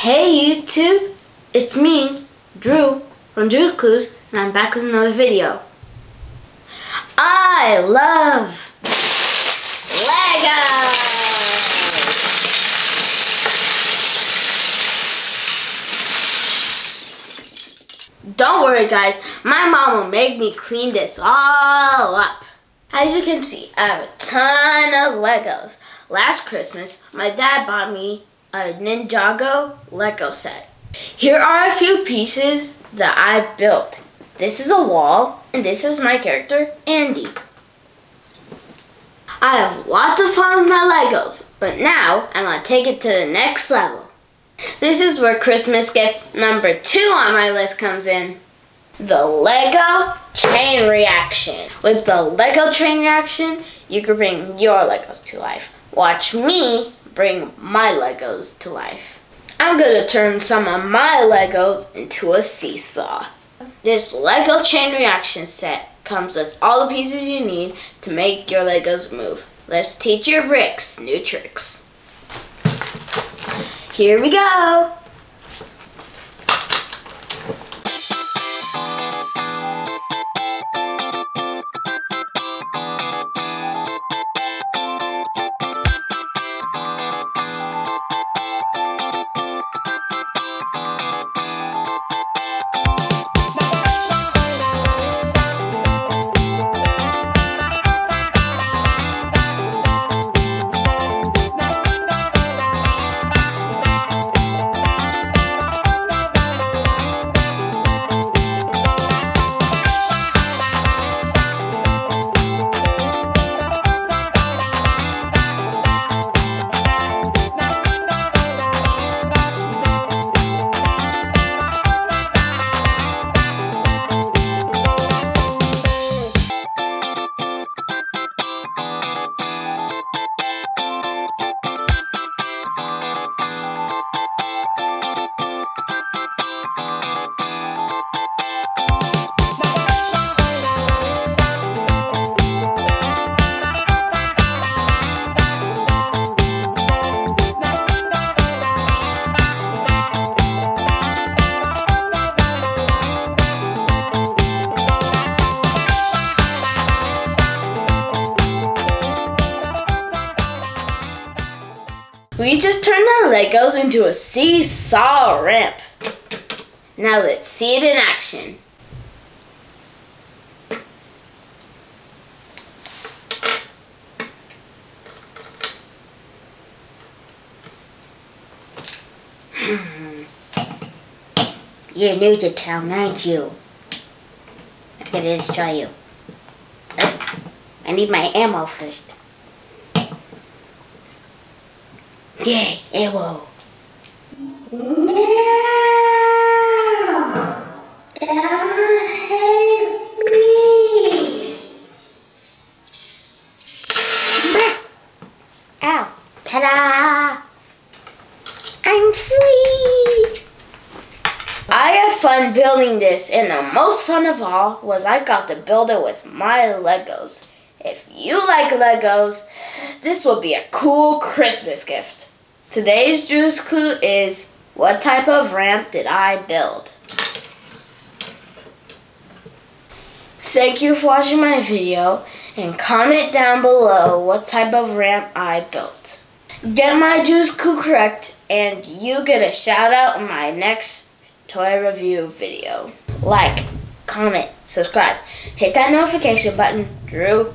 Hey YouTube, it's me, Drew, from Drew's Clues, and I'm back with another video. I love Lego! Don't worry guys, my mom will make me clean this all up. As you can see, I have a ton of Legos. Last Christmas, my dad bought me a Ninjago Lego set. Here are a few pieces that I built. This is a wall, and this is my character, Andy. I have lots of fun with my Legos, but now I'm going to take it to the next level. This is where Christmas gift number 2 on my list comes in. The Lego Chain Reaction. With the Lego Chain Reaction, you can bring your Legos to life. Watch me bring my Legos to life. I'm going to turn some of my Legos into a seesaw. This Lego Chain Reaction set comes with all the pieces you need to make your Legos move. Let's teach your bricks new tricks. Here we go! We just turned our Legos into a seesaw ramp. Now let's see it in action. You're new to town, aren't you? I'm gonna destroy you. I need my ammo first. Yay, ammo! No! Don't hurt me! Ow! Ta-da! I'm free! I had fun building this, and the most fun of all was I got to build it with my Legos. If you like Legos, this will be a cool Christmas gift. Today's Drew's Clue is, what type of ramp did I build? Thank you for watching my video, and comment down below what type of ramp I built. Get my Drew's Clue correct, and you get a shout out in my next toy review video. Like, comment, subscribe, hit that notification button. Drew